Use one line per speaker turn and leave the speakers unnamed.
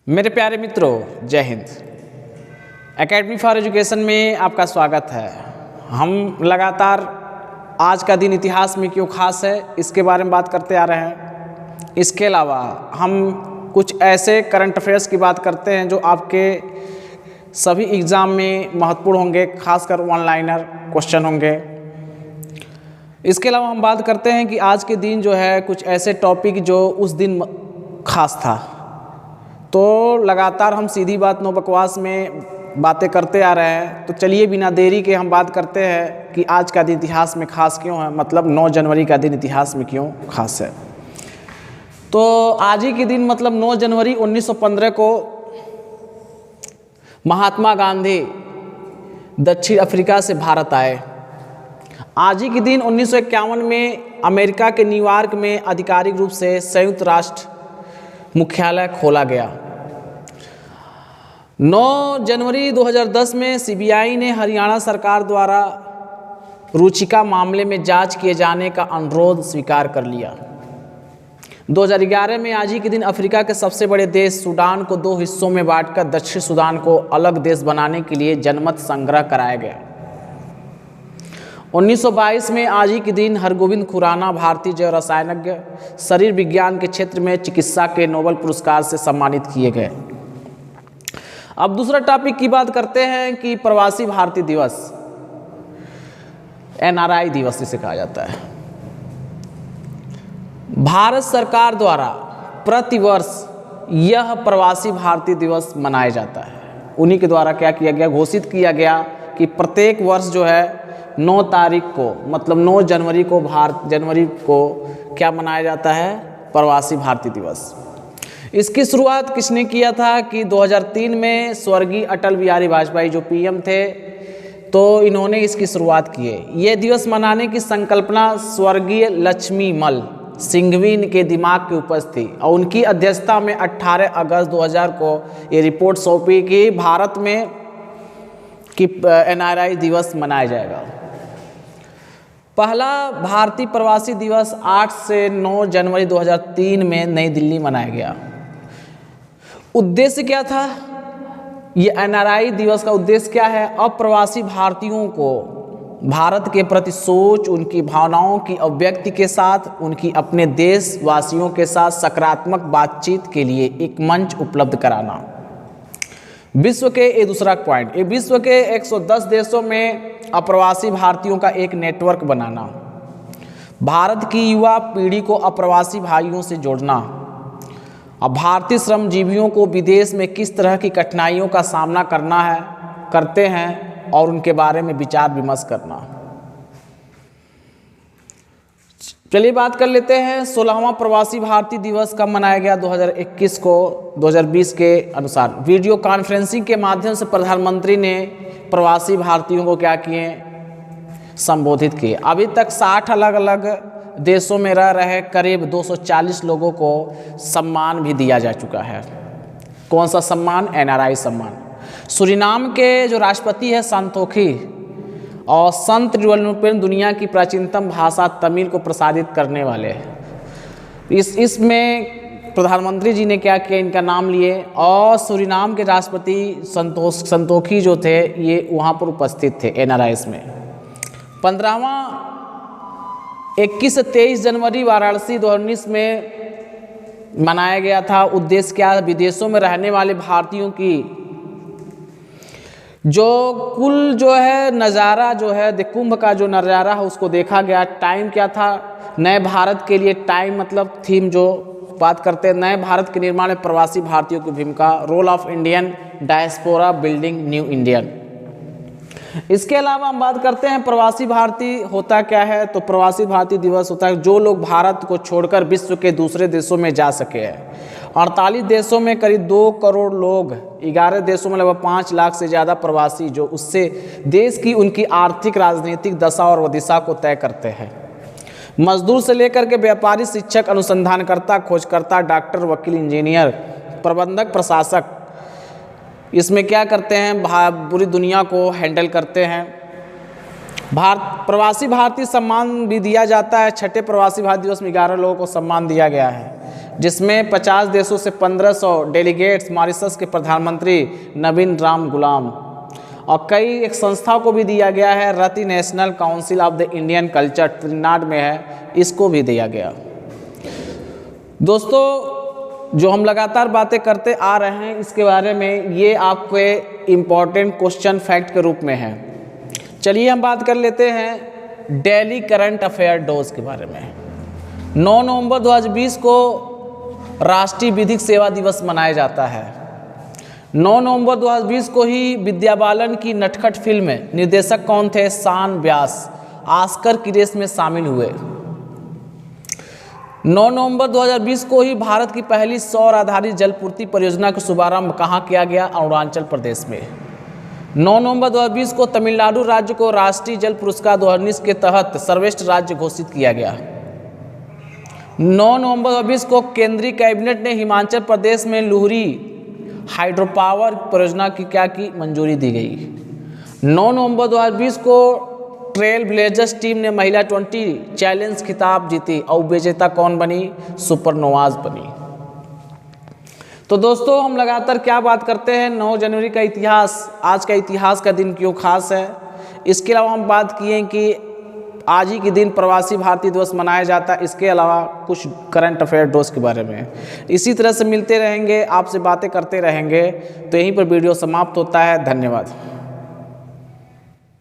मेरे प्यारे मित्रों, जय हिंद। एकेडमी फॉर एजुकेशन में आपका स्वागत है। हम लगातार आज का दिन इतिहास में क्यों खास है इसके बारे में बात करते आ रहे हैं। इसके अलावा हम कुछ ऐसे करंट अफेयर्स की बात करते हैं जो आपके सभी एग्ज़ाम में महत्वपूर्ण होंगे, खासकर ऑनलाइनर क्वेश्चन होंगे। इसके अलावा हम बात करते हैं कि आज के दिन जो है कुछ ऐसे टॉपिक जो उस दिन खास था। तो लगातार हम सीधी बात नो बकवास में बातें करते आ रहे हैं, तो चलिए बिना देरी के हम बात करते हैं कि आज का दिन इतिहास में खास क्यों है, मतलब 9 जनवरी का दिन इतिहास में क्यों खास है। तो आज ही के दिन मतलब 9 जनवरी 1915 को महात्मा गांधी दक्षिण अफ्रीका से भारत आए। आज ही के दिन 1951 में अमेरिका के न्यूयॉर्क में आधिकारिक रूप से संयुक्त राष्ट्र मुख्यालय खोला गया। 9 जनवरी 2010 में सीबीआई ने हरियाणा सरकार द्वारा रुचिका मामले में जांच किए जाने का अनुरोध स्वीकार कर लिया। 2011 में आज ही के दिन अफ्रीका के सबसे बड़े देश सूडान को 2 हिस्सों में बांटकर दक्षिण सूडान को अलग देश बनाने के लिए जनमत संग्रह कराया गया। 1922 में आज ही के दिन हरगोविंद खुराना भारतीय जैव रसायनज्ञ शरीर विज्ञान के क्षेत्र में चिकित्सा के नोबेल पुरस्कार से सम्मानित किए गए। अब दूसरा टॉपिक की बात करते हैं कि प्रवासी भारतीय दिवस, एनआरआई दिवस जिसे कहा जाता है। भारत सरकार द्वारा प्रतिवर्ष यह प्रवासी भारतीय दिवस मनाया जाता है। उन्हीं के द्वारा क्या किया गया, घोषित किया गया कि प्रत्येक वर्ष जो है 9 तारीख को मतलब 9 जनवरी को क्या मनाया जाता है, प्रवासी भारतीय दिवस। इसकी शुरुआत किसने किया था कि 2003 में स्वर्गीय अटल बिहारी वाजपेयी जो पीएम थे, तो इन्होंने इसकी शुरुआत की है। ये दिवस मनाने की संकल्पना स्वर्गीय लक्ष्मीमल सिंघवी के दिमाग के उपज थी और उनकी अध्यक्षता में 18 अगस्त 2000 को ये रिपोर्ट सौंपी कि भारत में कि एनआरआई दिवस मनाया जाएगा। पहला भारतीय प्रवासी दिवस 8 से 9 जनवरी 2003 में नई दिल्ली मनाया गया। उद्देश्य क्या था, ये एनआरआई दिवस का उद्देश्य क्या है, अप्रवासी भारतीयों को भारत के प्रति सोच, उनकी भावनाओं की अभिव्यक्ति के साथ उनकी अपने देशवासियों के साथ सकारात्मक बातचीत के लिए एक मंच उपलब्ध कराना। विश्व के ये दूसरा पॉइंट, ये विश्व के 110 देशों में अप्रवासी भारतीयों का एक नेटवर्क बनाना, भारत की युवा पीढ़ी को अप्रवासी भाइयों से जोड़ना, अब भारतीय श्रमजीवियों को विदेश में किस तरह की कठिनाइयों का सामना करते हैं और उनके बारे में विचार विमर्श करना। चलिए बात कर लेते हैं 16वां प्रवासी भारतीय दिवस कब मनाया गया। 2021 को 2020 के अनुसार वीडियो कॉन्फ्रेंसिंग के माध्यम से प्रधानमंत्री ने प्रवासी भारतीयों को क्या किए, संबोधित किए। अभी तक 60 अलग अलग देशों में रह रहे करीब 240 लोगों को सम्मान भी दिया जा चुका है। कौन सा सम्मान, एनआरआई सम्मान। सूरीनाम के जो राष्ट्रपति है संतोखी और संत रिवल्लुवन दुनिया की प्राचीनतम भाषा तमिल को प्रसारित करने वाले हैं। इसमें प्रधानमंत्री जी ने क्या किया, इनका नाम लिए और सूरीनाम के राष्ट्रपति संतोखी जो थे ये वहाँ पर उपस्थित थे एनआरआई में। 15वां 21 से 23 जनवरी वाराणसी 2019 में मनाया गया था। उद्देश्य क्या, विदेशों में रहने वाले भारतीयों की जो कुल जो है नज़ारा जो है कुंभ का जो नज़ारा है उसको देखा गया। टाइम क्या था, नए भारत के लिए टाइम मतलब थीम जो बात करते हैं, नए भारत के निर्माण में प्रवासी भारतीयों की भूमिका, role of Indian diaspora building new Indian. इसके अलावा हम बात करते हैं प्रवासी भारतीय होता क्या है, तो प्रवासी भारतीय दिवस होता है जो लोग भारत को छोड़कर विश्व के दूसरे देशों में जा सके हैं। 48 देशों में करीब 2 करोड़ लोग, 11 देशों में लगभग 5 लाख से ज़्यादा प्रवासी जो उससे देश की उनकी आर्थिक राजनीतिक दशा और दिशा को तय करते हैं। मजदूर से लेकर के व्यापारी, शिक्षक, अनुसंधानकर्ता, खोजकर्ता, डॉक्टर, वकील, इंजीनियर, प्रबंधक, प्रशासक इसमें क्या करते हैं, पूरी दुनिया को हैंडल करते हैं। प्रवासी भारतीय सम्मान भी दिया जाता है। 6ठे प्रवासी भारतीय दिवस में 11 लोगों को सम्मान दिया गया है। जिसमें 50 देशों से 1500 डेलीगेट्स, मॉरिशस के प्रधानमंत्री नवीन राम गुलाम, और कई एक संस्था को भी दिया गया है, रति national council of the Indian culture Tamil Nadu में है, इसको भी दिया गया। दोस्तों जो हम लगातार बातें करते आ रहे हैं इसके बारे में, ये आपके इम्पॉर्टेंट क्वेश्चन फैक्ट के रूप में है। चलिए हम बात कर लेते हैं डेली करंट अफेयर डोज के बारे में। 9 नवंबर 2020 को राष्ट्रीय विधिक सेवा दिवस मनाया जाता है। 9 नवंबर 2020 को ही विद्या बालन की नटखट फिल्म में निर्देशक कौन थे? शान व्यास ऑस्कर की रेस में शामिल हुए। 9 नवंबर 2020 को ही भारत की पहली सौर आधारित जलपूर्ति परियोजना का शुभारंभ कहाँ किया गया? अरुणाचल प्रदेश में। 9 नवंबर 2020 को तमिलनाडु राज्य को राष्ट्रीय जल पुरस्कार 2019 के तहत सर्वश्रेष्ठ राज्य घोषित किया गया। 9 नवंबर 2020 को केंद्रीय कैबिनेट ने हिमाचल प्रदेश में लुहरी हाइड्रो पावर परियोजना की मंजूरी दी गई। 9 नवंबर 2020 को ट्रेल ब्लेजर्स टीम ने महिला 20 चैलेंज खिताब जीती और विजेता कौन बनी? सुपरनोवाज बनी। तो दोस्तों हम लगातार क्या बात करते हैं, 9 जनवरी का इतिहास, आज का इतिहास का दिन क्यों खास है। इसके अलावा हम बात किए कि आज ही के दिन प्रवासी भारतीय दिवस मनाया जाता है। इसके अलावा कुछ करंट अफेयर डोज के बारे में इसी तरह से मिलते रहेंगे, आपसे बातें करते रहेंगे। तो यहीं पर वीडियो समाप्त होता है। धन्यवाद।